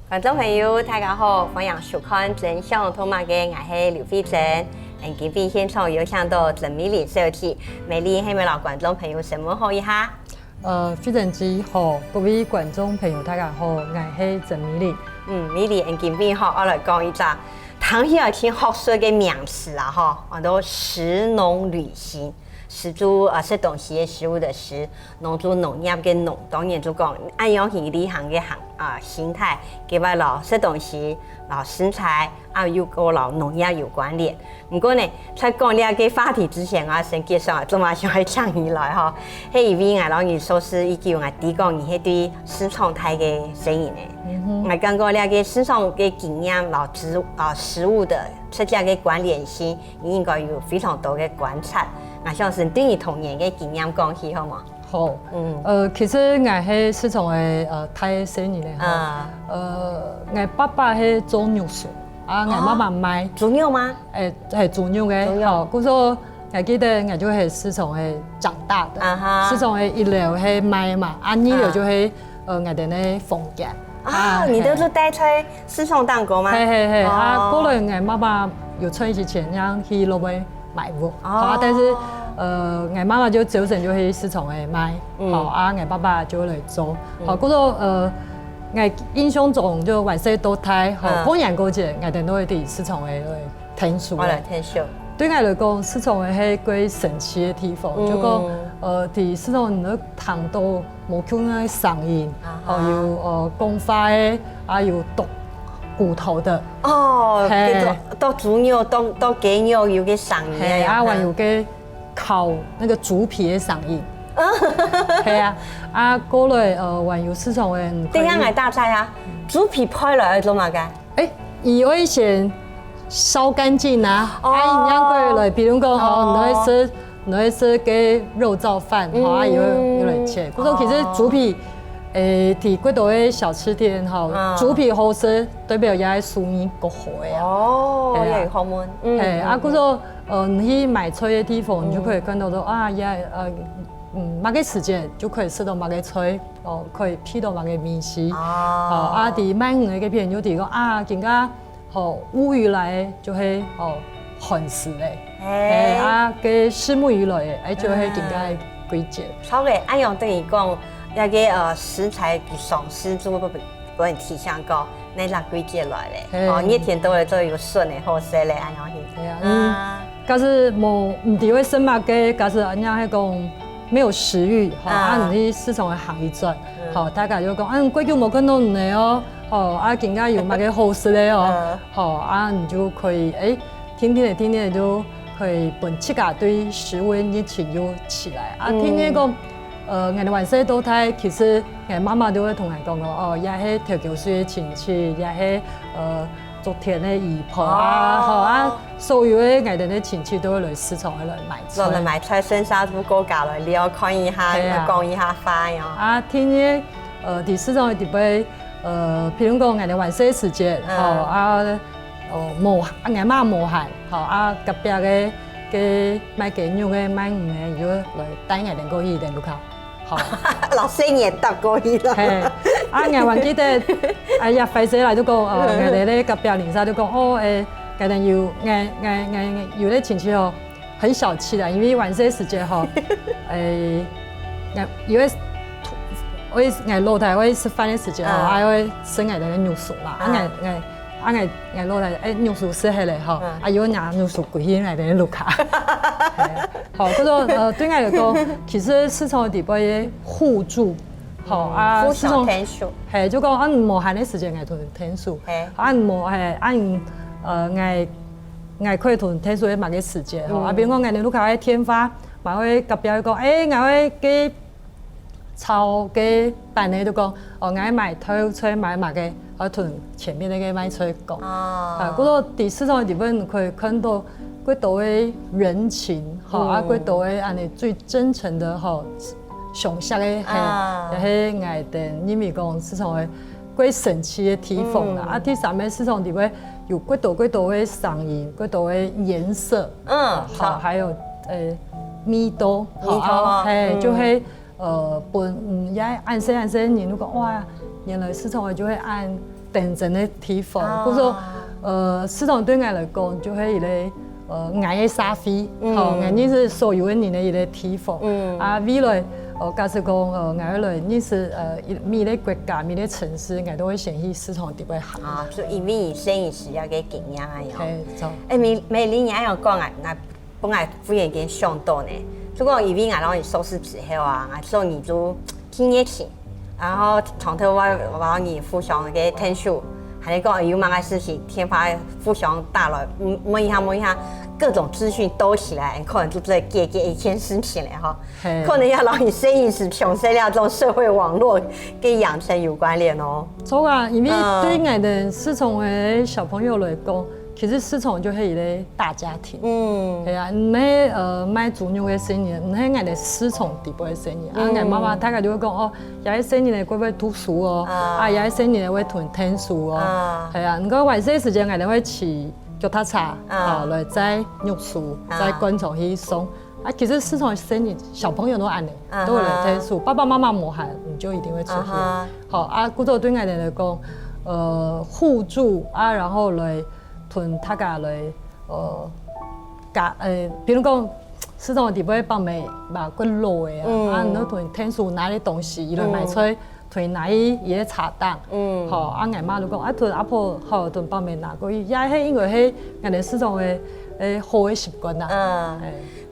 观众朋友，大家好，欢迎收看《真相通马》嘅，我係劉慧珍。今天現場有請到鄭美麗小姐，美麗係咪老觀眾朋友詢問好一下？非常之好，各位觀眾朋友大家好，我係鄭美麗。美麗，今天我來講一個，唐希爾聽學術嘅名詞啦，我都食農旅行。食住食東西嘅食物的食，農做農業嘅農，當然就講按樣去旅行嘅心態，佢話老食東西、老食材又跟老農業有關聯。不過呢，在講呢個話題之前，我先介紹做嘛想去講起來哈，係因為我老人說是依據我啲講，而係對市場態嘅生意呢。我講過呢個市場嘅經驗，老食物的出價嘅關聯性，應該有非常多嘅觀察。我相信對你童年嘅經驗講起好嗎？好，其實我係市場嘅太生意咧，我爸爸係做牛肉，我媽媽賣豬肉嗎？係豬肉嘅，好，嗰時候我記得我就係市場係長大的，市場係一樓係賣嘛，二樓就係我哋嘅房間。你都是帶出市場當過嗎？係，過來我媽媽有存一些錢，讓去落去買物，但是我媽媽就早晨就去市場嚟買，我爸爸就嚟做，嗰個我印象中就萬世都睇，過年過節我哋都會喺市場嚟聽書。對我嚟講，市場係幾神奇嘅地方，就講喺市場你睇到無窮嘅聲音，有講法嘅，有讀骨頭的。到豬肉，到雞肉有個聲音，還有個烤那個豬皮嘅聲音。係過來還有市場嘅。等下我打岔下，豬皮拍來做乜嘅？伊會先燒乾淨啊，然後來，比如講你會食個肉燥飯，有來切。嗰種其實豬皮喺嗰度嘅小吃店，豬皮好食，代表也係屬於國貨嘅。也有好門。嗰種你去買菜嘅地方，你就可以看到說某個時間就可以食到某個菜，可以批到某個面食。喺買魚嘅片就提講更加烏魚來就係韓式嘅，嘅虱目魚來就係更加貴節。好嘅，按樣對你講，一個食材上市做不能提倡講，你拿貴節來咧，一天都會做有順嘅好食咧，按樣去。假使唔地會生物嘅，假使按樣係講沒有食慾，你市場會行一轉，大家就講，貴久冇看到你哦。更加有某個好食咧你就可以天天就可以本自家對食物熱情就起來。天天講我哋萬世都睇，其實我媽媽都會同人講講，也係調酒師嘅親戚，也係做田嘅姨婆所有嘅我哋嘅親戚都會來市場來買菜。來買菜，剩下都過價來了，看一下，講一下花樣。天天喺市場裏邊。譬如講，我哋萬世時節，我媽無限，隔壁嘅賣雞肉嘅賣魚嘅，就來帶我哋過去定路卡，老師也搭過去啦。我還記得，入費社嚟都講，我哋咧隔壁鄰舍都講，我哋有啲親戚很小氣啦，因為萬世時節因為。我老太我食飯嘅時間，我會食我哋嘅牛肉啦。我老太牛肉食起嚟要拿牛肉貴啲我哋嘅路卡。嗰種對我嚟講，其實市場嘅地位互助，互相聽數。就講按無限嘅時間，我同聽數。我可以同聽數嘅某個時間。比如講我哋路卡嘅天花，咪會隔壁講，我會嘅。炒嘅辦咧就講，我買頭菜買埋嘅，我同前面那個買菜講。嗰個喺市場裏邊可以看到幾多嘅人情，幾多嘅安尼最真誠的上色嘅係我哋因為講市場嘅幾神奇嘅地方啦。第三個市場裏邊有幾多嘅聲音，幾多嘅顏色，還有味道，就係。也按些人都講哇，原來市場就會按定真的地方，比如说市场对我来讲就係一個愛的沙飛，愛認識所有的人的一個地方。未來假設講愛來認識每個國家、每個城市，我都會先去市場地位行。就因為生意是要嘅經驗啊樣。係就。美玲也樣講啊，我本來忽然間想到呢，就講因為我讓你收拾之後啊，我送你就聽熱情，然後從頭我讓你互相嘅聽數。還是講有乜個事情，天發互相打來，摸一下，各種資訊兜起來，可能就這一件事情嘞哈。可能要讓你生意是從這兩種社會網絡跟養成有關聯哦。錯啊，因為對我哋市場的小朋友來講，其實市場就係一個大家庭。係啊，唔係賣豬肉嘅生意，唔係我哋市場地步嘅生意。我媽媽大概就會講哦，有啲生意咧會唔會讀書哦，有啲生意咧會讀聽書哦。係啊，唔過晚些時間我哋會去腳踏車，來摘肉薯，在工廠去送。其實市場生意小朋友都按嘅，都會來聽書。爸爸媽媽冇喊，你就一定會出現。故作對我哋來講，互助然後來。屯大家來，比如講市場地位幫咪把個路的你屯聽書拿啲東西，伊來賣出，屯拿伊個茶檔，我媽就講屯阿婆屯幫咪拿過去，也係因為係我哋市場嘅好嘅習慣啦。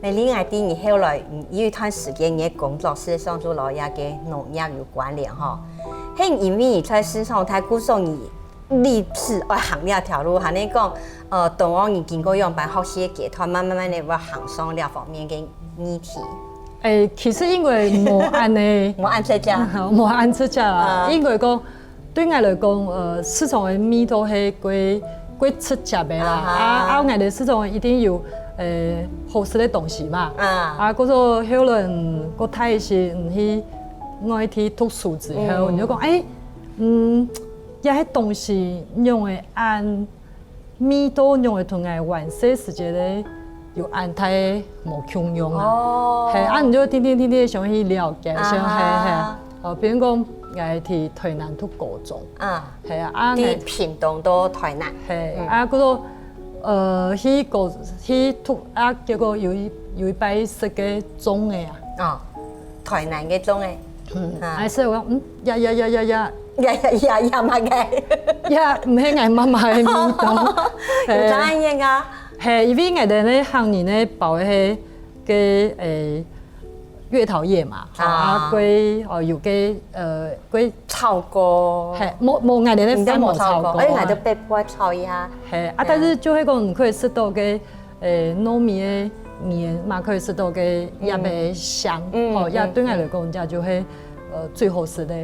那另外啲你後來有一段時間你嘅工作事實上就老也跟農業有關聯哈，係因為你在市場太鼓勵你。立志愛行呢條路，係你講，當我你經過樣板學習嘅階段，慢慢地要行上呢方面嘅議題。其實因為冇按呢，冇按出價，冇按出價啦。因為講對我來講，市場嘅味道係貴出價嘅啦。我哋市場一定有好食嘅東西嘛。嗰個後來我睇是去我去讀書之後，你就講一些東西用來按味道用來同我玩些時間咧，有按太冇共用啊。係你就天想去了解，想比如講我去台南讀高中，係啲屏東到台南，係嗰個去讀結果有一擺食嘅粽嘅台南嘅粽嘅，所以我呀乜嘅，唔係我媽媽嘅味道，有怎樣啊？係因為我哋咧行年咧包嘅月桃葉嘛，有嘅炒過，係冇我哋咧翻冇炒過，我哋被迫炒一下。係但是就係講唔可以食到嘅糯米嘅黏，嘛可以食到嘅葉嘅香，也對我嚟講就係。最好食的，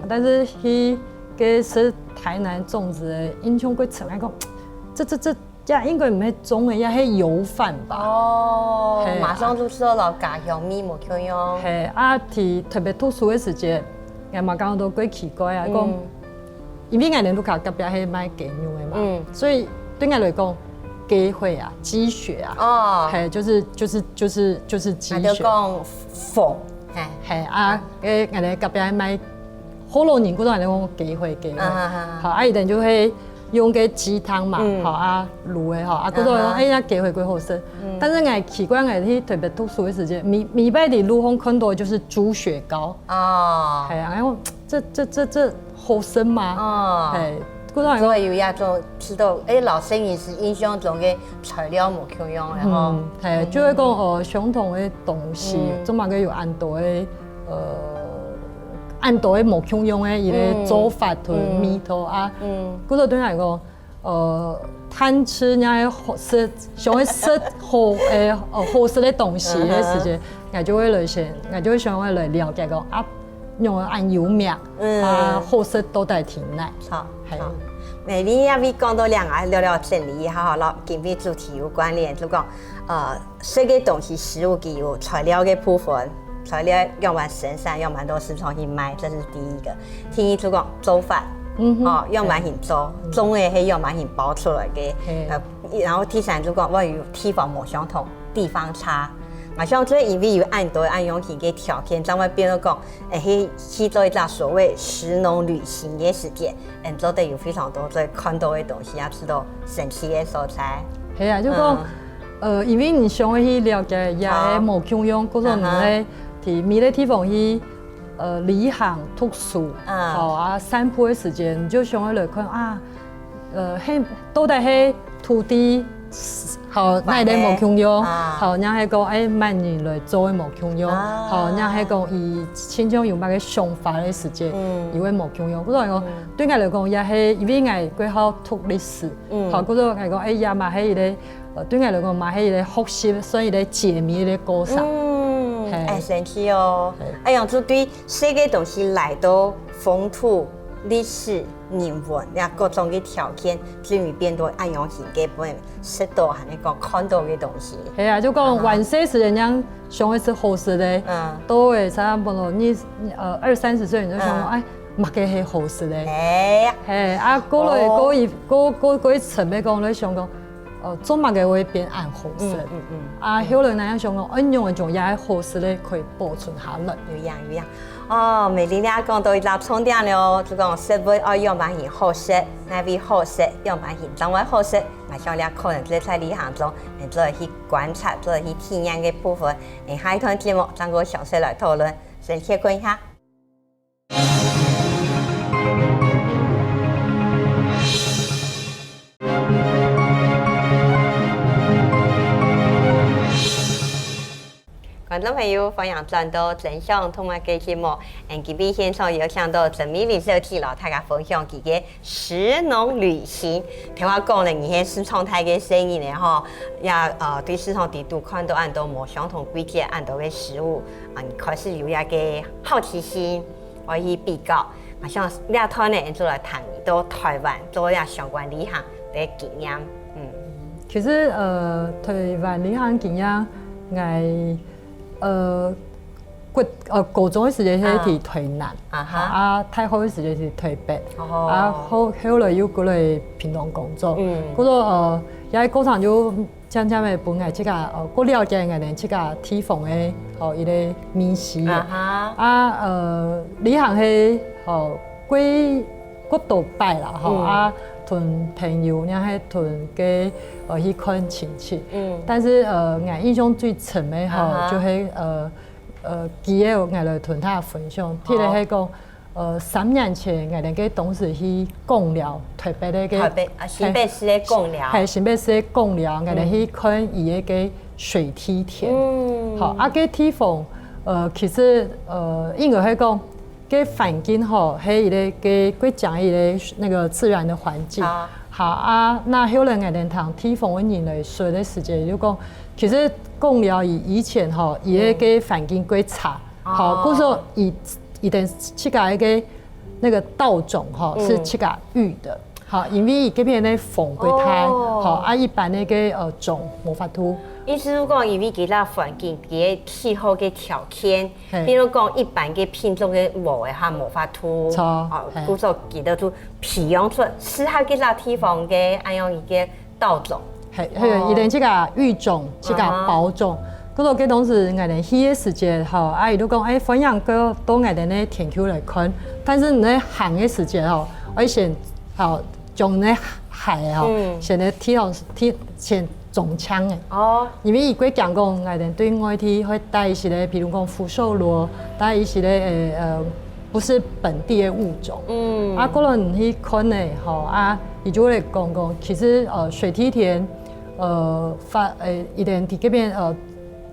但是去嘅食台南粽子的，印象佢出來講，這應該唔係粽嘅，也係油飯吧。馬上就吃到家鄉味冇共用。係特別讀書嘅時節，我嘛講到幾奇怪啊，講，因為我哋路卡隔壁係賣雞肉嘅嘛，所以對我嚟講，雞血啊、雞血啊，係就是雞血。就講鳳。係我哋隔壁賣好多年嗰陣，我幾會，一定就係用嘅雞湯嘛，滷嘅嗰陣呀幾會幾好食。但是我奇怪，我去特別讀書嘅時間，米白的路上看到就是豬血糕。係我這好食嘛？係嗰陣我有一種知道，老生意是印象中嘅材料冇共用，然後係就係講相同嘅東西，總嘛佢有按多嘅冇共用嘅一個做法同味道嗰個對我嚟講，貪吃那好食，想去食好食嘅東西嘅時間，我就會來先，我就會想來了解講用按油麵好食都在體內。你也未講到兩個聊整理哈，老跟邊主題有關聯，就講食嘅東西食物佢有材料嘅部分，材料用完生產，用完到市場去賣，這是第一個。第二就講做法，用完先做，粽嘅係用完先包出來嘅，然後第三就講我有地方冇相同，地方差。好像这因为有按多按用型嘅条件，咱们变到讲，去做一个所谓食农旅行嘅时间，做得有非常多在看到的东西，也知道神奇的所在。系啊，就讲因为你想要去了解也个毛腔养，嗰种你咧伫每个地方去旅行、读书，散步的时间，你就想要来看啊，到底迄土地。那个毛腔养，然后迄个万人来做的毛腔养，然后迄个伊亲像有乜个想法的时间，伊个毛腔养，嗰种讲对我来讲也是因为我过好读历史，嗰种我讲也嘛係一個對我來講嘛係一個學習，所以一個解謎的過程。神奇哦！樣子對世界東西來到風土、歷史、人文呀各種嘅條件，至於變到樣型嘅本識到係你講看到嘅東西。係啊，就講晚些時人家想的是好事咧，都會差不多你20-30歲你就想乜嘅係好事咧。係啊，嗰一層咩講咧想講。做乜嘅會變暗好色，後來那樣想講，用一種也係好色咧，可以保存下來。有樣。哦，美麗咧講到一個重點了，就講設備要用埋型好色，那邊好色用埋型當為好色，我想咧可能在旅行中，做去觀察、做去體驗嘅部分，下一段節目咱個詳細來討論，先切觀一下。觀眾朋友，歡迎轉到真相同埋嘅節目。今日現場有請到曾美麗小姐老大家分享佢嘅食農旅行。聽我講咧，而係市場台嘅生意咧，也對市場地度看到按到冇相同季節按到嘅食物，開始有一個好奇心，可以比較。我想呢一趟咧，做來談到台灣做一相關旅行嘅經驗。其實台灣旅行經驗，高中的時間係喺台南，大學的時間係台北，後來又過來屏東工作，嗰個也喺過程就漸漸的本來即個過了解我哋即個地方嘅一個美食，旅行係過多擺啦，同朋友然後同嘅去看親戚，但是我印象最深的就係記憶我來同他分享，睇嚟係講3年前我哋嘅同事去貢寮台北嘅新北市嘅貢寮，係新北市嘅貢寮，我哋去看伊嘅水梯田，個地方其實應該係講。個環境係一個佢講一個那個自然的環境，那後來我哋同地方嘅人來說的時間就講，其實貢寮以前伊個環境幾差，嗰時候以前這個那個稻種是這個育的，因為這邊的風幾大，一般的個種無法度。意思是講，因為佢個環境、佢個氣候嘅條件，比如講一般嘅品種嘅無嘅嚇無法度，故所記得就培養出適合佢個地方嘅按樣一個稻種。伊連這個育種、這個包種，嗰度嘅當時我哋去嘅時間，伊都講分享個到我哋嘅田區來看，但是你行嘅時間我先將你海先嚟先種槍嘅，因為伊過講講，我哋對外地會帶一些咧，譬如講福壽螺，帶一些咧不是本地嘅物種。嗰輪去看咧，伊就嚟講，其實水梯田一點喺嗰邊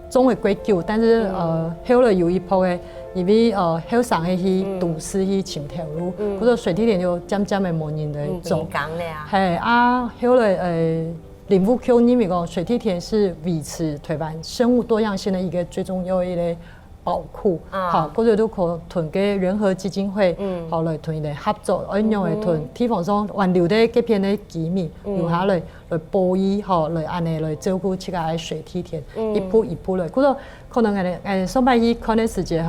種會幾久，但是後來有一波嘅，因為後上去都市去尋條路，嗰個水梯田就漸漸嘅冇人嚟種。係後來林務局認為講水梯田是維持台灣生物多樣性的一個最重要的一個保護，嗰度都可同嘅仁和基金會來同伊哋合作，應用嚟同地方上還留啲幾片嘅基民留下來保育，來安尼來照顧這個水梯田，一步一步來。嗰度可能我哋上擺去看嘅時間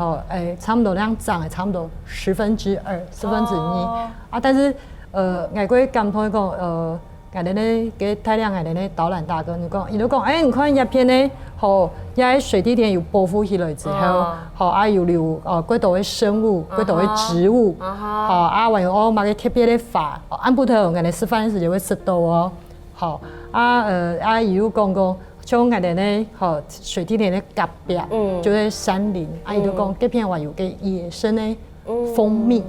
差唔多量漲嘅差唔多2/10、1/2，但是我會感慨講俺哋咧给太亮俺哋咧导览大哥，伊就讲，你看叶片咧，吼，遐水梯田有保护起来之后，吼有留几多的生物，几多的植物，吼还有我嘛个特别的法，按不头俺哋示范的时就会识到哦，好伊有讲。像我哋咧，吼水梯田的隔壁，就是山林，伊就讲这片话有个野生的蜂蜜。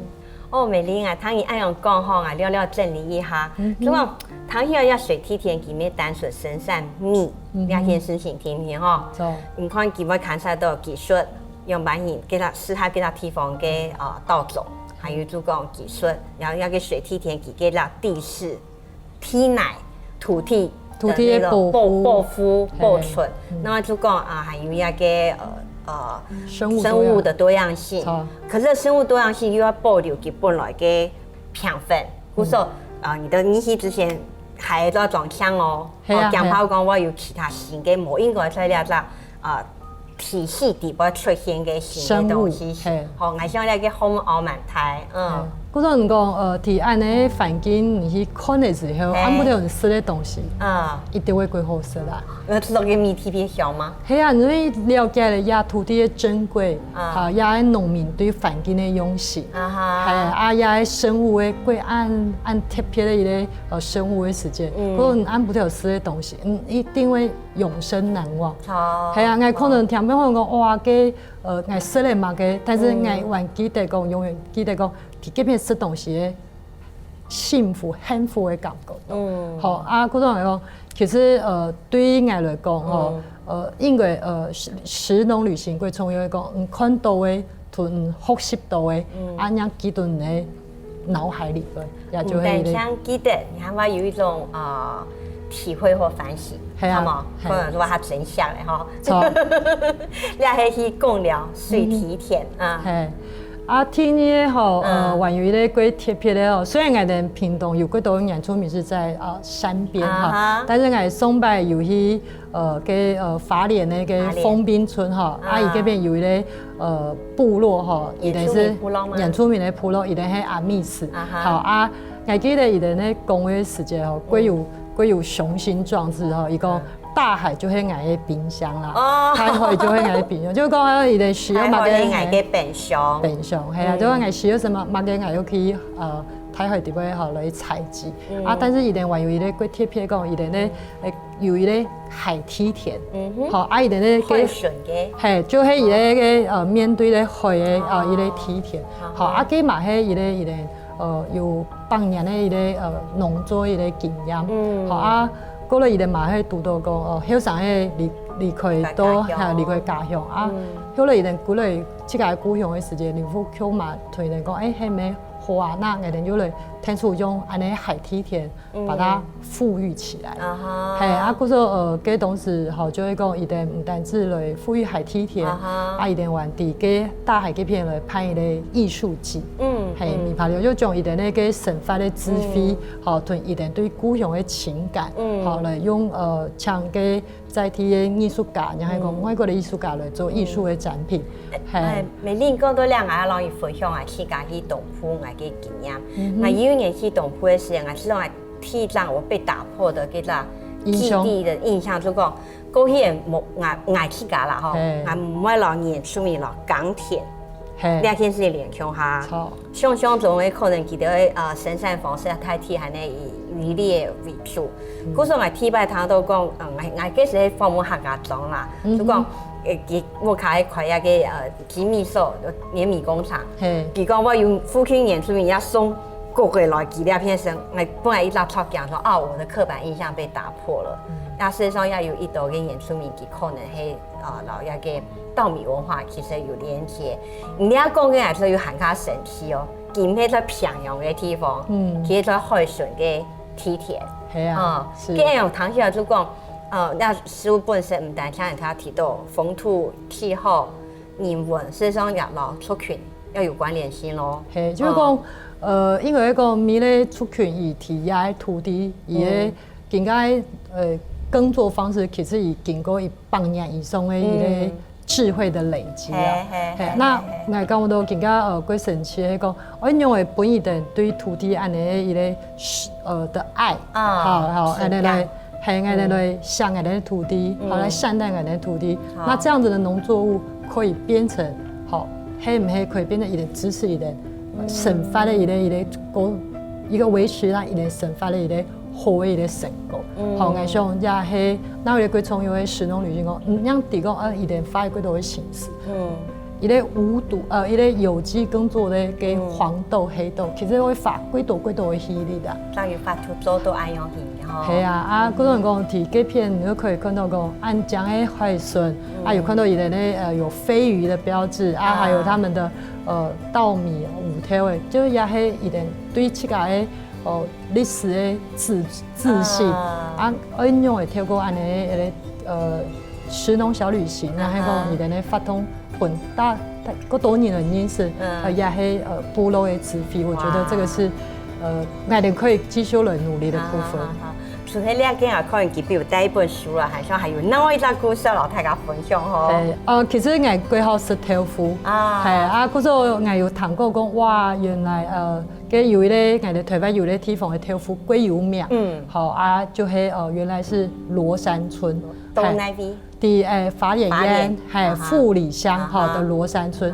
美玲啊，唐姨按样讲吼啊，了整理一下。如果唐姨要水梯田里面单纯生产蜜，两件事情听听吼。你看佢要看晒到技术，用把人给他使他给他地方给稻种，还有做讲技术，然后要给水梯田给他地势、梯奶、土地的保护、保存。那么就讲还有一个生物的多样性。可是生物多样性又要保留它本来的养分。比如说你之前还要装箱哦，讲好讲我有其他新的，无应该在了体系底部出现的新的东西。好，我想那个红澳满台，嗰阵讲，伫安尼环境你去看的时候，按不了你吃的东西，一定会规好食啦。知道个米特别小吗？系啊，你了解了亚土地的珍贵，亚农民对环境的用心，亚生物的贵按特别的一个生物的时间，如果你按不了吃的东西，一定会永生难忘。系啊，我可能听别人讲哇，我吃的嘛个，但是我还记得讲，永远记得讲。伫这边吃东西的幸福、幸福的感觉。好嗰种来讲，其实对于我来讲，因为食农旅行过重要讲，看到的同学习到的，安样几顿的脑海里边，也就会。但像记得，你看我有一种体会或反省，好冇？可能说它真相嘞哈。你还去共聊水梯田听日吼，还有一个贵特别的哦。虽然我们屏东有几多演出名是在山边哈，但是我松柏有去给花莲那个丰滨村哈，伊这边有一个部落哈，伊的是演出名的部落，伊的是阿密斯。好我记得伊的那讲的时间哦，贵有雄心壮志哈，伊讲。大海就会爱的冰箱啦，海海就会爱的冰箱，就讲伊的需要嘛个爱的冰箱，系啊，就讲爱需要什么嘛个爱要去台海地位好来采集但是伊的还有伊个过特别讲，伊的呢有伊个海梯田，好伊的呢海笋嘅，嘿，就迄伊个面对咧海的伊个梯田，好佮嘛迄伊个有8年的伊个农作伊个经验，好过了伊个嘛，迄拄到讲晓上迄离开都离开家乡晓了伊个过来即个故乡的时间，政府叫嘛推人讲，迄咩花那我哋就来天出用安尼海梯田，把它富裕起来。过说给同时就会讲，伊哋唔单止来富裕海梯田，伊哋还伫给大海这片来拍伊个艺术季。咪拍了就将伊哋那个生发的资费，同伊哋对故乡的情感，来用像给在地的艺术家，然后讲外国的艺术家来做艺术的展品。每年讲到两个让伊分享去家去东埔个经验。有一年去东埔的时候，这种体让我被打破的给他基地的印象，就讲过去我去家啦吼，我唔爱老演出面咯港铁。两天是联强哈，像总会可能记得生产方式太体还能以渔猎为主。古时候我提摆堂都讲，我计是放母客家庄啦，就讲我开块一个机密所碾米工厂，比讲我用附近演出面也送过过来几两片生，我本来一直吵讲说我的刻板印象被打破了。那事实上要有一道跟演出面给可能系老一个稻米文化其实有连接。你要讲嘅说有很加神奇哦，今天在平阳嘅地方，其实在海顺嘅梯田，跟用唐小就讲，那食物本身唔单像他提到风土气候、人文，事实上也老族群要有关联性咯。嘿，就是讲，因为讲米咧族群以体也土地，伊个更加耕作方式其实已经过100年以上的伊个智慧的累积啊。那我讲我都更加过神奇的讲，我用的本意的对土地安尼一个的爱，好安尼来。还爱来想爱的土地，好来善待爱的土地。那这样子的农作物可以变成好，黑唔黑可以变成一点支持一点，生发的一个维持啦，一点生发的一个好的一个成果。好，我想也係，那我哋佢從有嘅食農旅行講，讓提供一點發揮到嘅形式。一個無毒一個有機耕作的嘅黃豆、黑豆，其實會發幾多嘅稀利的。等於發出做到安樣型吼。係啊，嗰種講睇這片，你都可以看到講安江嘅海筍，有看到一點咧有飛魚的標誌還有他們的稻米五條誒，就也係一點對自家嘅歷史的自信我用會透過安尼食農小旅行，然後講一點咧發通混大多年的認識，也係部落的資費，我覺得這個是我哋可以繼續來努力的部分。除咗呢一件啊，可能佢比如第一本書啦，係想還有另外一個故事，老大家分享嗬。其實我最後是豆腐，嗰陣我有談過講，哇，原來嘅有咧，我哋台灣有咧地方嘅豆腐幾有名，好就係原來是羅山村，到哪邊？第花蓮縣係富里鄉的羅山村，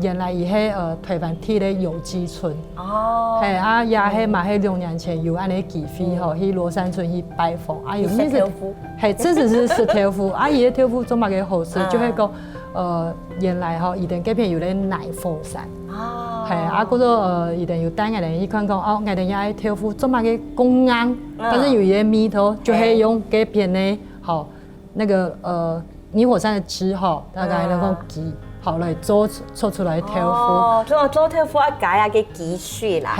原來伊係台灣鐵的有機村，係也係嘛係2年前有安尼機會去羅山村去拜訪，有呢豆腐，係真是食豆腐，伊嘅豆腐做乜嘅好食，就係講原來伊哋嗰邊有咧奶鳳山，係嗰個伊哋有帶我哋去看講，我哋也係豆腐做乜嘅公安，但是有一個米頭就係用嗰邊咧好。那個泥火山的汁大概能夠雞好來做出來豆腐。做豆腐加一個雞水啦，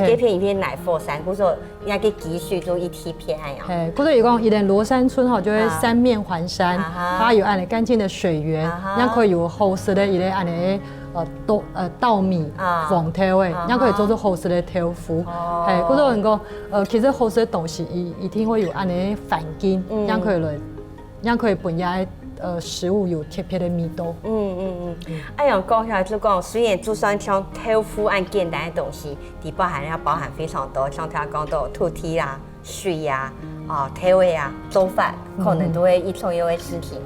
雞片一片奶粉山，嗰個一個雞水做一體片樣。嗰個有講，一點羅山村就會三面環山，它有安尼乾淨的水源，然後可以有好食的一個安尼稻米黃豆誒，然後可以做出好食的豆腐。係嗰個人講，其實好食的東西一定會有安尼環境，然後可以來。讓佢本來食物有特別的味道。樣講下就講，雖然就算像豆腐咁簡單的東西，裡包含非常多，像他講到土地啊、水啊、調味啊、做法，可能都會一重要的事情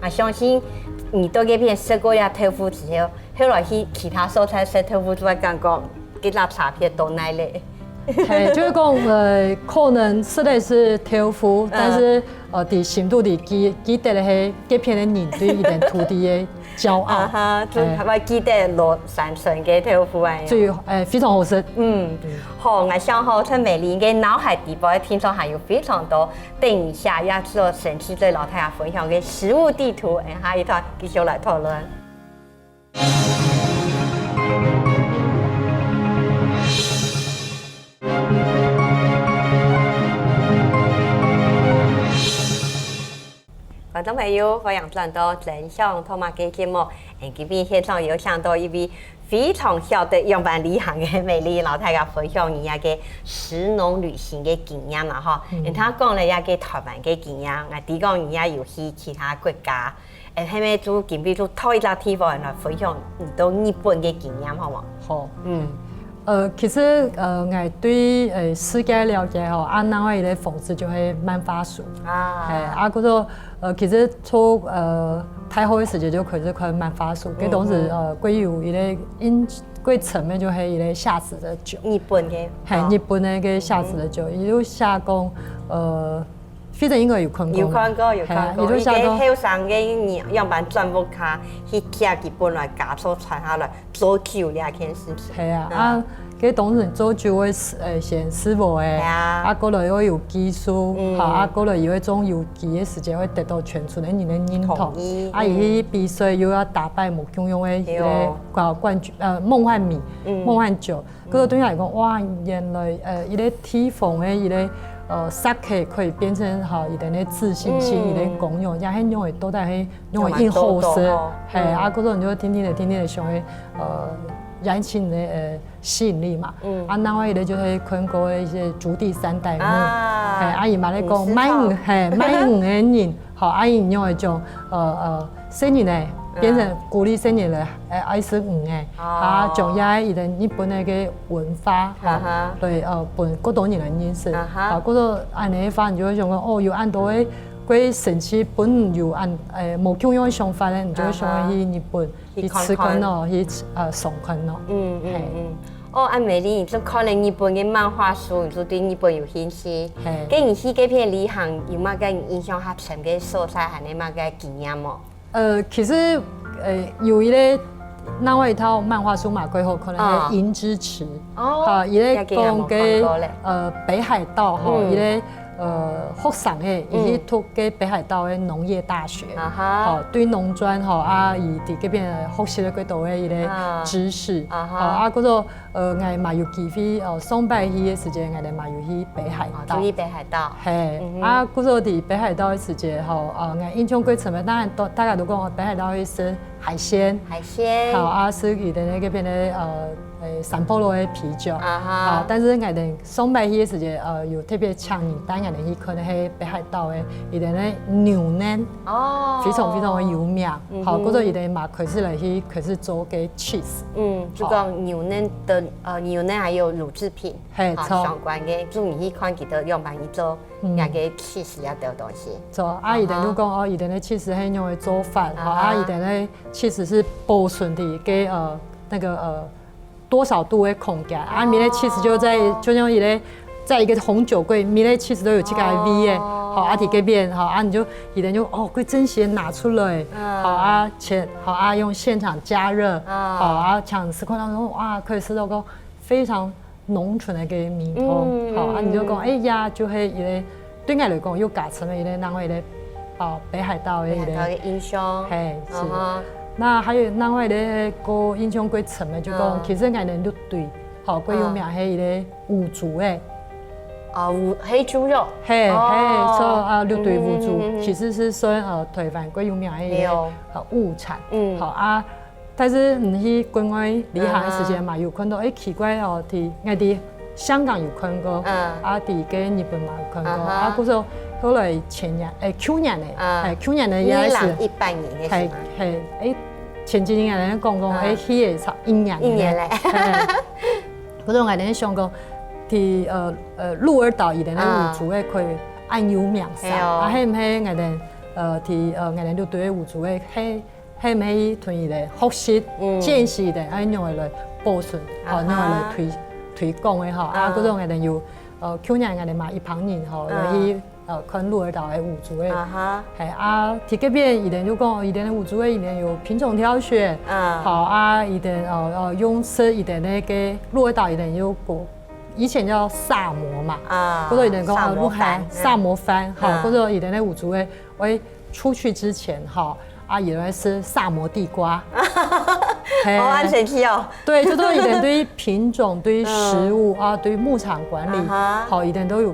相信你到嗰邊食過呀豆腐之後，後來去其他蔬菜食豆腐，就會感覺幾粒差別都難咧。就是講可能食的是豆腐，但是在心度裡記得的係這片的人對一點土地的驕傲。就係咪記得羅山村嘅豆腐啊？所以非常好食。好，我想在美麗嘅腦海地方聽說還有非常多，等一下要做神奇對老太太分享嘅食物地圖，下一段繼續來討論。觀眾朋友，歡迎轉到真相同埋嘅節目。這邊現場有請到一位非常曉得樣板旅行嘅美麗老太太分享一下嘅食農旅行嘅經驗啦，嗬。他講了一個台灣嘅經驗，我哋講人家有去其他國家，係咪做準備做拖一個地方來分享到日本嘅經驗，好嗎？好，其實我對世界了解那位嘅方式就係蠻快速，嗰個其實從太好嘅時間就開始看蠻快速，嗰當時佢有一個層面就係一個夏子的酒，日本嘅，係日本嘅個夏子的酒，伊就寫講非常應該有看過，有看過，伊就後生嘅樣板全部卡去寄日本來加速傳下來做酒呢件事情。係嗰當時做酒嘅先師傅誒，過來會有技術，過來有一種有機嘅時間會得到全村嘅人嘅認同。伊比賽又要打敗木匠用嘅冠軍夢幻米、夢幻酒。嗰個對我嚟講，哇！原來一個地方嘅一個sake 可以變成一點嘅自信心，一點功用，也係用嚟都係用嚟應好食。係嗰種就天天嚟想嘅燃起你的吸引力嘛。另外一個就是看過的一些竹地三代目，阿姨嘛咧講買魚嘅人，伊用一種新人嘅变成鼓励青年人爱生诶，将遐伊哋日本那个文化，对本各多年人认识，嗰个安尼发，你就会想讲哦，有按多诶，佢神奇本有按无共样想法咧，你就会想去日本去吃看咯，去上看咯。哦，阿美丽，你就可能日本嘅漫画书，你就对日本有兴趣。跟你去嗰片旅行有乜嘅印象較深嘅所在，係你乜嘅經驗冇？其實有一個另外一套漫畫書嘛，幾好，可能係《銀之匙》。哦，伊咧講嘅北海道吼，伊咧學生誒，伊去讀嘅北海道嘅農業大學，吼對農專吼伊佇嗰邊學習了幾多嘅伊咧知識，嗰個我嘛有機會上拜去嘅時間，我哋嘛有去北海道。去北海道。係嗰個佇北海道嘅時間，吼我印象最深嘅，當然大家都講北海道去食海鮮，好食伊哋嗰邊嘅三波羅嘅啤酒，但是我哋上拜去嘅時間，有特別強烈，但我哋去可能係北海道嘅伊哋咧牛腩，非常非常嘅有名。好，嗰個伊哋嘛開始做嘅 cheese。就講牛腩的牛腩還有乳製品，相關嘅，就你去看佢哋用辦去做那個 cheese 一條東西。做伊哋就講伊哋咧 cheese 係用嚟做飯，伊哋咧 cheese 是保存的給那個多少度的空間，米咧 cheese 就像伊咧在一個紅酒櫃，米咧 cheese 都有這個 V 嘅，好佇嗰邊，好你就伊哋就佢真係拿出來，好用現場加熱，好搶食當中可以吃到個非常濃醇的個米湯，好你就講呀，就係伊咧對我來講有加成的伊咧，然後伊咧北海道的伊咧印象，係是。那還有另外咧個印象最深的就講，其實我哋陸隊，好最有名係伊咧五族誒，黑豬肉，所以陸隊五族其實是算台灣最有名的一個物產，好但是你去國外旅行的時間嘛，有看到奇怪我哋香港有看過，佇嘅日本嘛有看過，嗰時候後來去年也是2018年嘅係前幾年人講去嘅一年咧，嗰種我哋想講，佇鹿兒島伊哋咧有族嘅佢按有名聲，係唔係我哋佇我哋陸隊嘅有族嘅係唔係同伊哋學習見識嘅，按用嚟保存，用嚟推廣嘅吼，嗰種我哋要去年我哋嘛一旁人吼去看鹿兒島嘅五族嘅，係佇嗰邊伊哋就講伊哋嘅五族嘅伊哋有品種挑選，好伊哋用食伊哋咧個鹿兒島伊哋有個以前叫薩摩嘛，嗰度伊哋講鹿海薩摩飯，好嗰度伊哋咧五族嘅，我出去之前哈。伊來吃薩摩地瓜，好神奇哦！對，就都一點對品種、對食物對牧場管理，好一點都有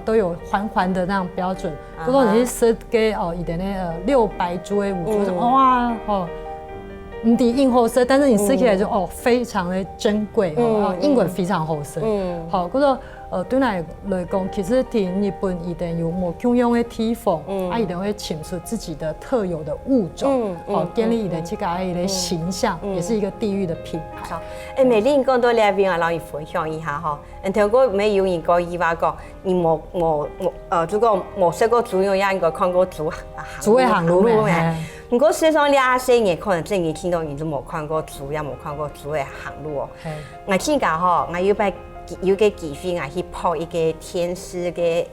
都有環的那種標準。不過你去食嘅一點咧6白豬的五豬，哇唔抵硬好食，但是你吃起來就非常的珍貴，因為非常好食。好，嗰個對來講，其實喺日本一定有冇共樣的地方，一定會請出自己的特有的物種，建立一個這個的形象，也是一個地域的品牌。美麗講到呢邊啊，讓你分享一下哈。如果沒有人講伊話講，你如果冇食過豬肉，也應該看過豬的行路咩？不過實際上2年可能真係聽到人都冇看過豬，也冇看過豬的行路哦。我記得吼，我有個機會我去泡一個天師嘅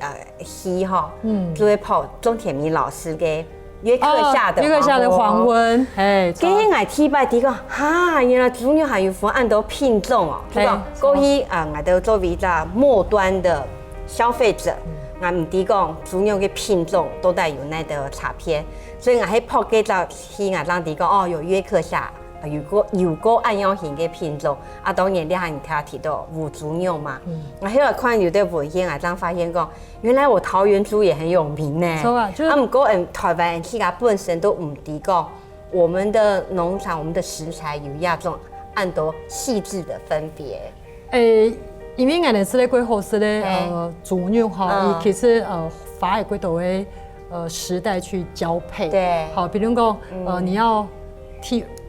戲吼，就會泡鍾天明老師嘅約克夏的黃昏。今日我睇擺啲講，哈，原來豬肉還有分按到品種哦，就講過去我都作為一個末端的消費者，我唔知講豬肉嘅品種都帶有那個差別，所以我喺泡嘅就戲我當啲講有約克夏。有個按樣型嘅品種，當然你係你睇提到五族肉嘛，我後來看有啲文獻啊，發現講原來我桃園豬也很有名呢。不過台灣人自己本身都唔知講，我們的農場、我們的食材有一種按多細緻的分別。因為我哋食咧幾好食咧豬肉哈，其實花幾多嘅時代去交配。對，好，比如講你要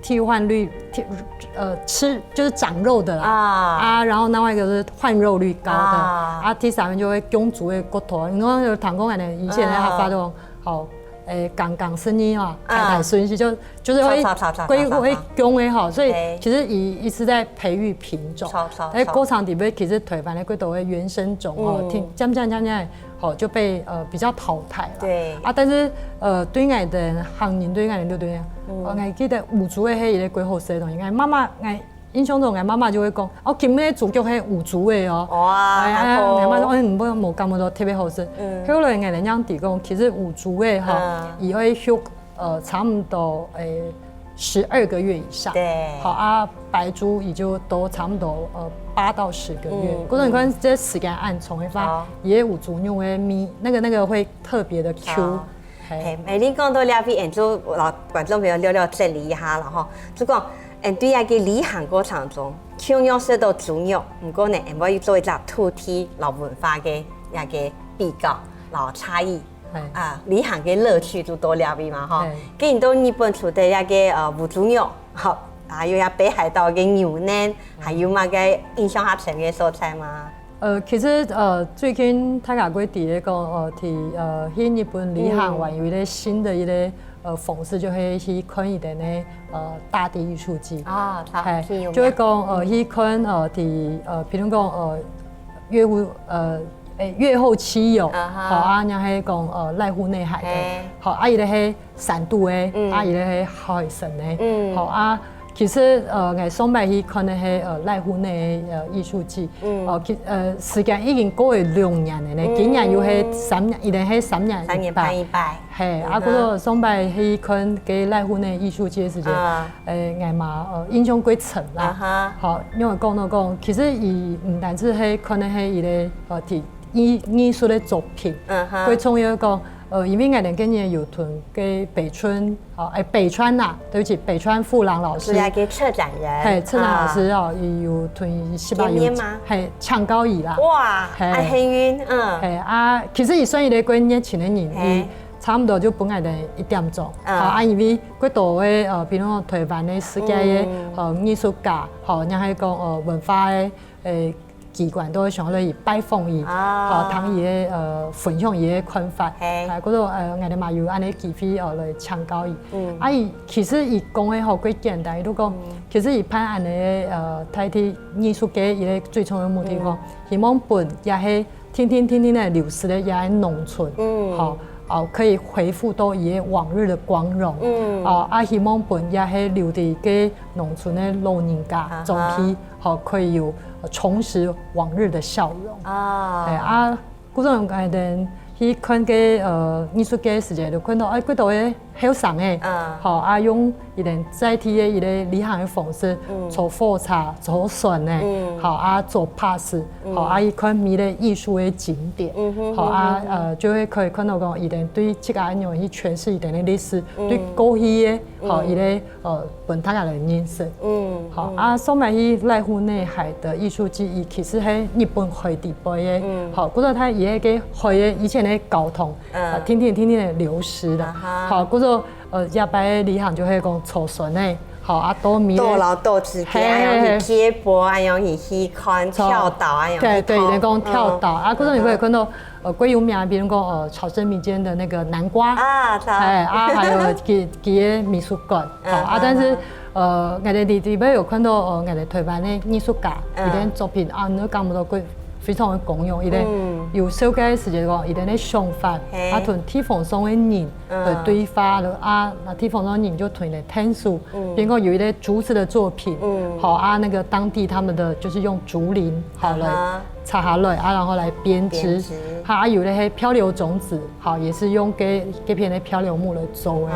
替换率吃就是长肉的啦然后另外一个是换肉率高的第三面就会臃足的骨头，你讲有糖工人的以前的他发动好。杠声音抬顺序就是会臃会好，所以其实一直在培育品种。过程里面其实腿板的骨头的原生种渐渐就被比较淘汰了。对但是对我的行业对我的对我记得有族的迄个龟后生的东西，妈妈印象中，妈妈就会讲，今日主角係有族的哦。哇，媽媽講，唔好冇咁多特別好食。後來人家提供，其實有族的伊會休差不多12個月以上。對。白豬也就都差不多8到10個月。嗰陣你看這時間按重的話，也有族牛的咪，那個會特別的 Q。你講到了邊，就老觀眾朋友聊整理一下啦，吼，就講。對個理行過程中，同樣食到豬肉，不過呢，我要做一個土地老文化嘅一個比較，老差異。理行嘅樂趣就多了啲嘛，哈。既然到日本出的一個無豬肉，好，還有一北海道嘅牛腩，還有乜嘅印象較深嘅蔬菜嗎？其實最近大家會提咧講，去日本理行完有一個新的一個。讽刺就會去看一點呢大地藝術節就會講去看譬如講越後妻有然後係講瀨戶內海的伊咧係三度的伊咧係海神的其實我上擺去看的係瀨戶內藝術節時間已經過去2年了呢，今年又係3年，伊咧係3年半一擺。嗰個上擺去看嘅瀨戶內藝術節時間，我嘛印象幾深啦。因為講到講，其實伊唔單止係看的係伊咧藝術的作品，最重要講。因為我哋今年有團嘅北川對不起，北川富郎老師，係個策展人，策展老師有團西巴有搶高椅啦，哇，幸運，其實伊算伊個幾年前的人，伊差唔多就本來的1點鐘，因為幾多嘅比如講台灣的世界嘅藝術家，然後講文化嘅機關都會上來拜訪伊，談伊嘅分享伊嘅看法，嗰度我哋嘛有安尼機會來請教伊。伊其實伊講嘅好幾簡單，伊都講其實伊盼安尼台灣藝術家伊個最重要目的講，希望本也係天天的流失的也係農村，可以恢復到伊個往日的光榮。希望本也係留喺個農村的老人家，總體可以有重拾往日的笑容。嗰種誒陣去看個藝術家時間，就看到嗰度嘅後生誒，用一點載體嘅一個理行嘅方式，做火車、做船誒，做巴士，伊看咪咧藝術嘅景點，就會可以看到講一點對這個安樣去詮釋一點嘅歷史，對過去嘅伊咧本大家嘅認識。上擺去瀨戶內海的藝術節，伊其實係日本海地杯嘅，嗰度佢伊個海嘅以前嘅交通，天天的流失啦，嗰度日擺旅行就係講坐船誒，多米多勞多姿嘅，樣去接駁，樣去看跳島，對，你講跳島嗰度你可以看到幾有名，比如講朝鮮民間的那個南瓜，還有佢嘅美術館，但是我哋裡邊有看到我哋台灣的藝術家，伊啲作品你都講唔到佢。非常的公用，伊咧有小嘅時間講，伊哋咧想法，同地方上嘅人嚟對話咯，那地方上人就同伊哋聽書，比如講有一啲竹子的作品，那個當地他們的就是用竹林，來插下來，然後來編織，有咧係漂流種子，也是用幾片的漂流木來做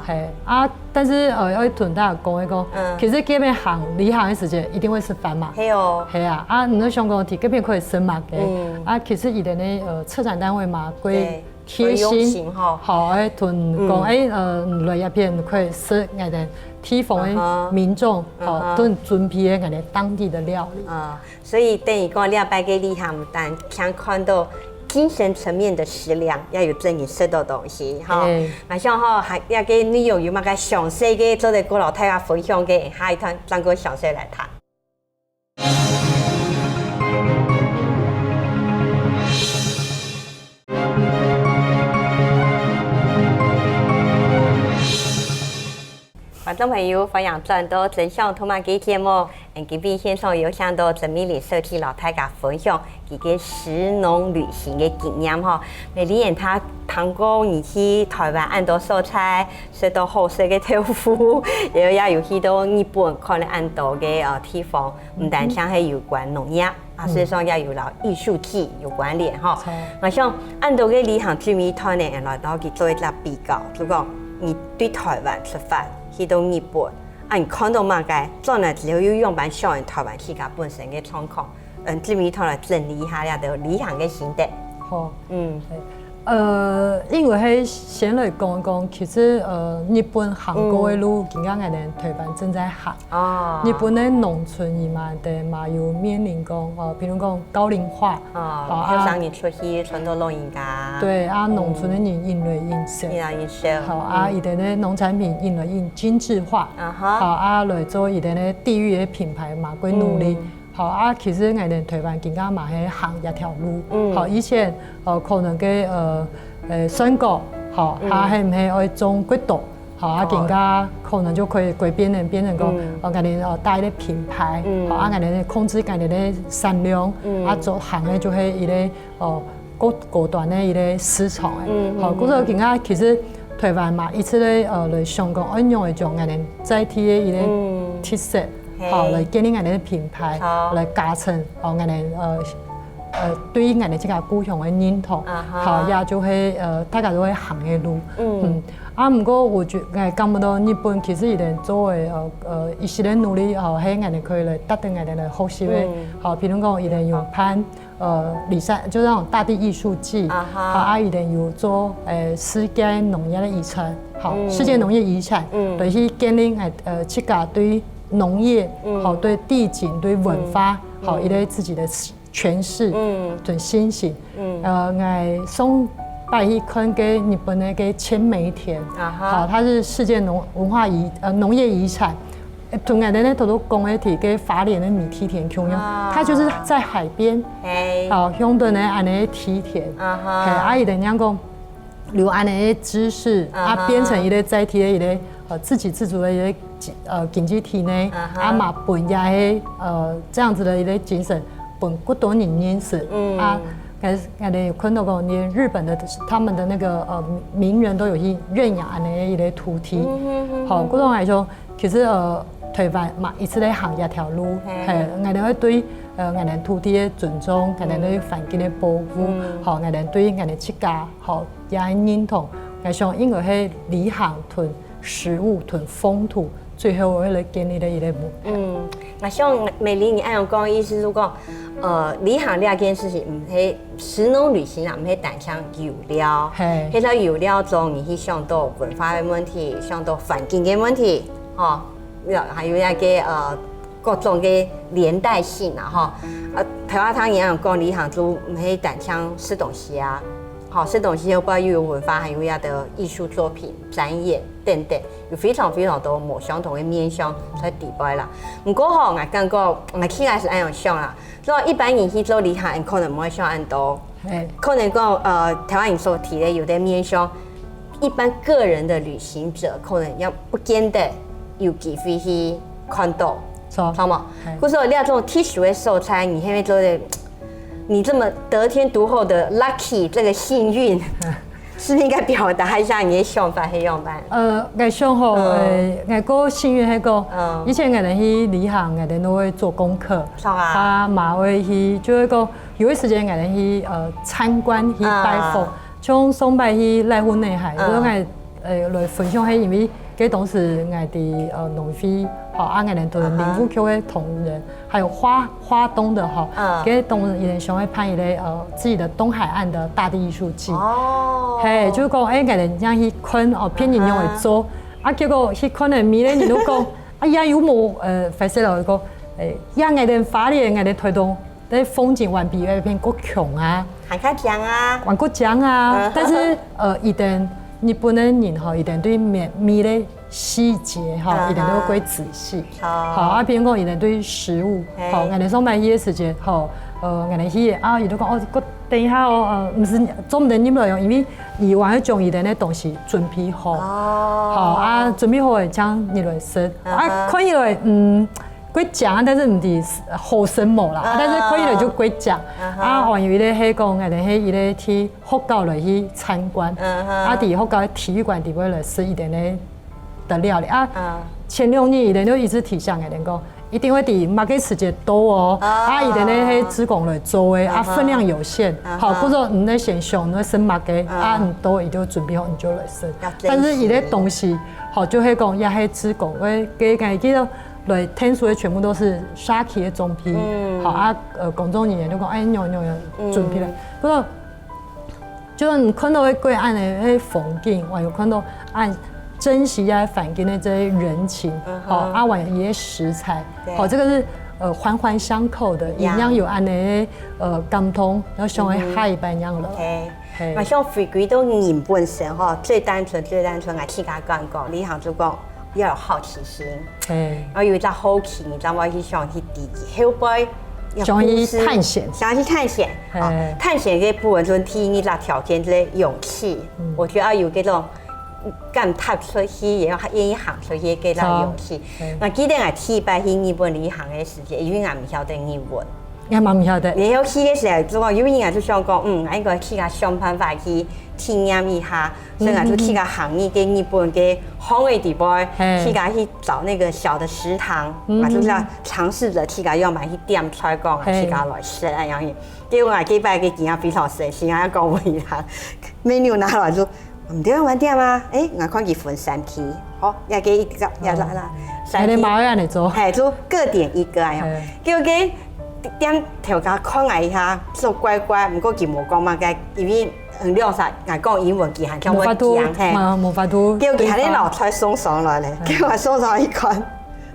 嘅，但是要同大家講一講，其實這邊理行嘅時間一定會是繁忙，係你都想講提這邊可以生嘛嘅，其實伊哋咧策展單位嘛，佢貼心，同講來一邊可以食我哋地方嘅民眾，都準備我哋當地的料理。所以等於講了解嘅理行，但想看到精神层面的食粮，要有正你吃的东西哈。那像哈还要给你有嘛个详细嘅做在过老太家分享嘅，下一趟张哥详细来谈。观众朋友，欢迎转到真相托马嘅节目。今边线上有想到陈美丽设计老太家分享佢嘅食农旅行嘅经验哈。美丽人她通过你去台湾按到蔬菜，食到好食嘅豆腐，也有去到日本看了按到嘅地方，唔单像係有关农业，事实上也有了艺术季有关联哈。我想按到嘅旅行最尾团呢，来到去做一个比较，就讲你对台湾出发。去到日本，你看到嘛个，做呢只有用版校园台湾去家本身的状况，这边头来整理一下了的理想的心得。好，因为迄先来讲讲，其实日本、韩国的路，今刚我哋台湾正在行。哦。日本的农村伊嘛有面临讲比如讲高龄化。哦。有上年出去传统老人家。对农村的人越来越少。越来越少。好伊哋的农产品越来越精致化。来做伊哋的地域的品牌嘛，归努力。其实我哋台湾更加嘛係行一条路。以前可能嘅水果，係唔係愛種骨頭，更加可能就可以變成講我哋帶啲品牌，我哋控制我哋嘅產量，做行嘅就係伊個高端嘅伊個市場嘅。嗰個更加其實台灣嘛，一次咧嚟香港運用嘅種我哋在地嘅伊個特色。來建立我哋嘅品牌，來加深我哋對於我哋這個故鄉嘅認同，也就係大家都會行嘅路。不過我覺得感覺到日本其實伊哋做嘅一系列努力，係我哋可以來達到我哋嘅學習嘅。譬如講伊哋有辦離山，就那種大地藝術季，伊哋有做世界農業嘅遺產，世界農業遺產，嚟去建立自家對農業，對地景、對文化，伊哋自己的詮釋，對心情。我上拜去看嘅日本的個千梅田，它是世界農業遺產。同我哋咧都講嘅提嘅花蓮的米梯田咁樣，它就是在海邊，鄉頓咧安尼梯田，伊哋樣講留安尼的知識，變成一個在地的一個自給自足的一個經濟體內，嘛本也係這樣子的一個精神，本不多人認識我哋有看到過，連日本的他們的那個名人都有去認養安尼一個土地。嗰種來說，其實台灣嘛一直在行一條路，我哋會對我哋土地的尊重，我哋對環境的保護，我哋對我哋自家也認同。我想因為係旅行囤食物囤風土，最後會來建立的一個目。我想美麗你按樣講意思，就講旅行呢件事情唔係食農旅行啊，唔係單向遊了，喺個遊了中，你去想到文化嘅問題，想到環境嘅問題，還有一個各種嘅連帶性啊，台灣湯一樣講旅行就唔係單向吃東西啊。吃東西又包括有文化，還有一的藝術作品、展演等等，有非常多冇相同的面向在底擺啦。不過我感覺我起來是按樣想啦，所以一般人去做旅行，可能唔會想按多，可能講台灣人所提的有的面向，一般個人的旅行者可能要不見得有機會去看到，好嗎？或者你這種特殊的素材，你係咪做的？你這麼得天獨厚的 lucky 這個幸運，是不是應該表達一下你的想法係樣辦？我想吼，我個幸運係個，以前我哋去旅行，我哋都會做功課，嘛會去，就會個有啲時間我哋去參觀去拜訪，像上拜去瀨戶內海，所以我來分享係因為嗰當時我哋農會。我哋都林務局的同仁，還有花東的給同仁也想要辦一個自己的東海岸的大地藝術季。就是講我哋這樣去看偏人用嚟做，結果去看嘅米咧，人都講，有冇發現了個，我哋花蓮我哋推動在风景完比那边够穷啊，还看讲啊，玩过讲啊，但是一定日本的人吼，一定对美的细节吼，一定都归仔细。好啊，比如讲，一定对食物，好，我哋上班迄个时间，好，我哋迄个啊，伊都讲哦，我等一下哦，唔是总唔能啉落用，因为伊完了将伊的那东西准备好，好啊，准备好会将入来食，啊，看起来鬼讲，但是唔是好生冇啦，但是可以来就鬼讲。啊，还有伊咧迄讲，我哋迄伊咧去福岛来去参观，啊，伫福岛体育馆底位来吃一点咧的料理啊。前2年伊哋就一直提倡，我哋讲一定会伫马给时间多哦，啊，伊哋咧迄职工来做诶，啊，分量有限，好，或者唔咧先上，你生马给啊，唔多伊就准备好，你就来生。但是伊咧东西，好就迄讲也迄职工，我记得。来天数的全部都是沙琪的中批，好啊，公众人员就讲，哎，有准备了，不过就你看到迄贵岸的迄风景，还有看到按珍惜啊反映的这些人情，好啊，还有一些食材，好，这个是环环相扣的，营养有按的感通，然后像迄海般样了。我像回归到人本身哈，最单纯，我去甲讲，你行就讲。要有好奇心，然后有一只好奇，你知道我去想去地级，后背想去探险，想去探险，探险这部分就第一个条件就是勇气，我觉得要有这种敢踏出去，然后愿意行出去这种勇气。我记得我第一摆去日本旅行的时间，因为我唔晓得日文。也嘛唔晓得。然后去的时候，就讲有人就想讲，我应该去个想办法去体验一下，所以我就去个行业跟日本嘅好的地方，去找那个小的食堂，我就是要尝试着去个要买去点出来讲，去个来吃那样嘢。结果我几摆嘅经验非常神奇，我讲唔一样，menu 拿来就唔对玩点啊，我看佢分3题，好，也给一个也啦，3题。马安尼做，就各点一个呀，结果嘅。点头家看我一下，做乖乖，不过佢无讲嘛，因为2、3，我讲英文佢还叫我讲，冇法度。结果佢还咧老出送上来咧，给我送上一看，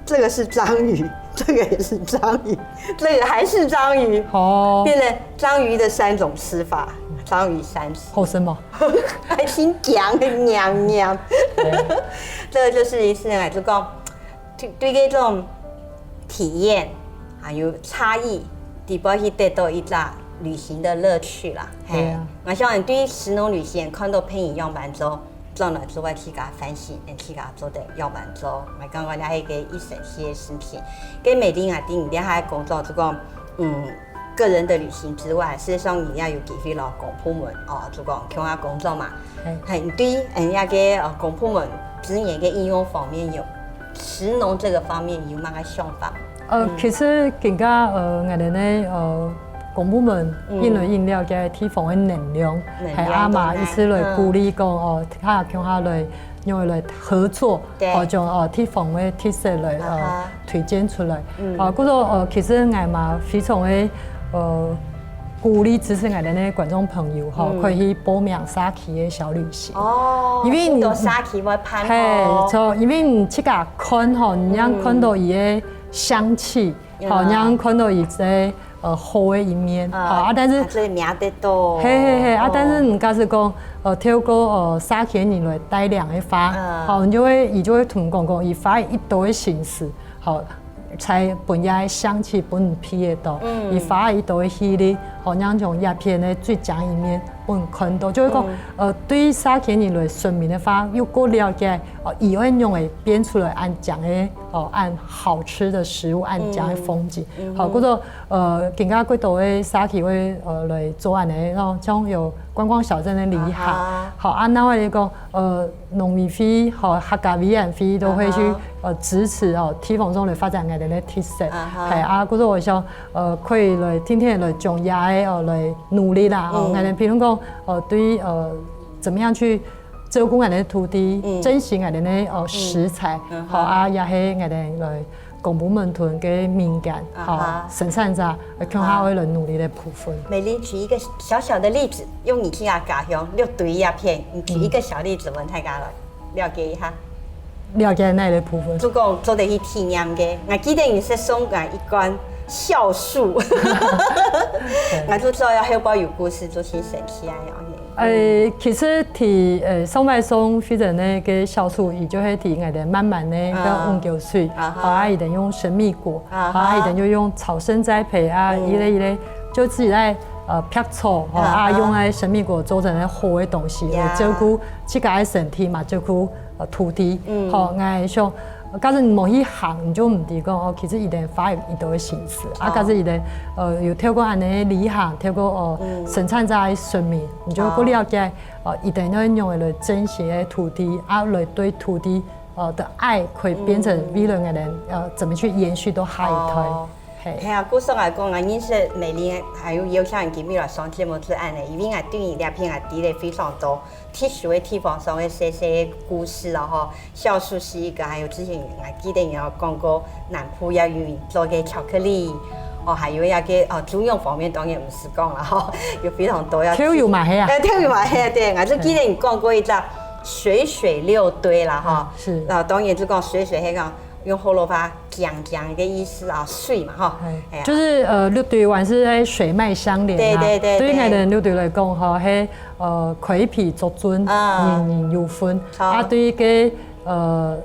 这个是章鱼，这个也是章鱼，这个还是章鱼，哦，变成章鱼的3种吃法，章鱼3吃。好生吗？还挺讲娘，这个就是一次来就讲，对这种体验。还有差异，地方去得到一个旅行的乐趣啦。我想你对食农旅行看到偏移样板舟，做了之外去甲反省，去甲做的样板舟，我刚刚那一个一省些食品，跟每天啊定你还工作这个个人的旅行之外，事实上你要有给予老公部门哦，就讲像下工作嘛，你对人家嘅公部门资源嘅应用方面有食农这个方面有哪个想法？其实更加我哋咧公部门饮料嘅提供嘅能量，系阿妈一次来鼓励讲他向下来用来合作，将提供嘅特色来推荐出来。嗰個其實我嘛非常嘅鼓勵支持我哋咧觀眾朋友可以去報名沙琪嘅小旅行。因為你沙琪會攀因為你去甲看你讓看到伊嘅香氣，讓看到伊嘅好的一面，但是這名得多，但是人家是講透過沙琪人來帶量嘅花，你就會同講伊花一朵嘅形式，才本來香氣本批得到，伊花一朵嘅氣力，讓從葉片嘅最強一面本看到，就會講對於沙琪人來順便嘅花又夠了解，以後用嚟變出來按講嘅按好吃的食物，按講嘅風景，嗰個更加幾多嘅沙琪會來做按嘅，然後像有觀光小鎮嘅旅行，按那嚟講農民會客家委員會都會去支持提供中嚟發展我哋嘅特色，係嗰個我想可以來天天來將也來努力啦，我哋譬如講對於怎麼樣去照顧我哋嘅土地，珍惜我哋嘅食材，也係我哋來公部門團嘅敏感，生產者向下會來努力的部分。美玲舉一個小小的例子，用你去家鄉六堆鴉片，你舉一個小例子，問大家來了解一下。了解那個部分。主講做得去體驗嘅，我記得你是送我一罐酵素，我就知道要后有故事，就是神奇啊！其實提送外送非常呢個酵素，伊就係提我哋慢慢呢個溫灸水，啊，伊哋用神秘果，啊，伊哋就用草生栽培啊，一類就自己來劈草，啊，用來神秘果做成咧好嘅東西，嚟照顧自己嘅身體嘛，照顧土地，好，我想。假如你冇去行，你就唔知講哦，其實伊哋花一道嘅心思，啊，假如伊哋有透過安尼理行，透過生產者嘅生命，你就夠了解伊哋要用嚟珍惜嘅土地，啊，來對土地的愛，可以變成未來嘅人怎麼去延續到下一代。係啊，古時來講，我認識美玲，還有像人見面來上節目之案咧，因為我對伊兩片啊睇得非常多，特殊嘅地方上嘅些故事啊，吼，酵素是一個，還有之前我記得有講過南部要用做嘅巧克力，哦，還有一個中藥方面當然唔是講啦，吼，有非常多要。跳油嘛係啊，跳油嘛係啊，對，我就記得你講過一隻水六堆啦，哈，是，當然就講水係講。用葫蘆話講嘅意思啊，水嘛，哈，就是六對還是喺水脈相連啊。對於我哋六對來講，哈，係葵皮足尊，年有分。啊，對於個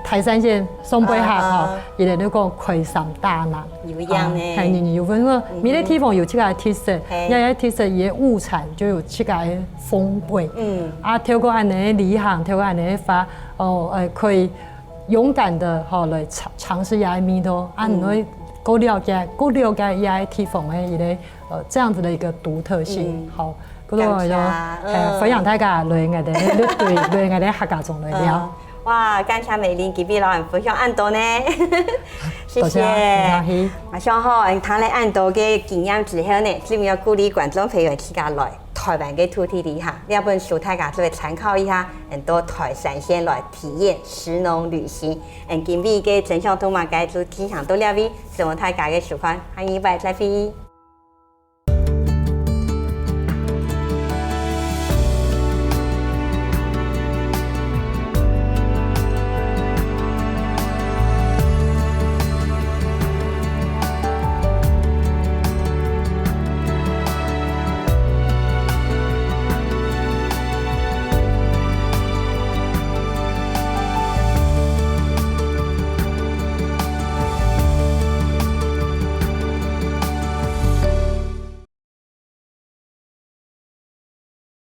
泰山縣松北下哈，伊哋都講葵上大南。有樣呢。係年有分，個每個地方有自己嘅特色，一個特色伊嘅物產就有自己嘅風味。啊，透過安尼理行，透過安尼發，可以。勇敢的來嘗試亞米多，啊，你會夠了解亞地方嘅一個這樣子的一個獨特性，好，嗰度就分享大家來我哋六對來我哋客家中來聊。哇，感謝美玲，幾位老人分享咁多呢，謝謝。我想好，睇你咁多嘅經驗之後呢，仲要鼓勵觀眾朋友自家來台灣嘅土地理行，呢本書大家作為參考一下，到台山縣來體驗食農旅行。今日嘅真相同埋介就分享到呢位，希望大家嘅喜歡，下一拜再會。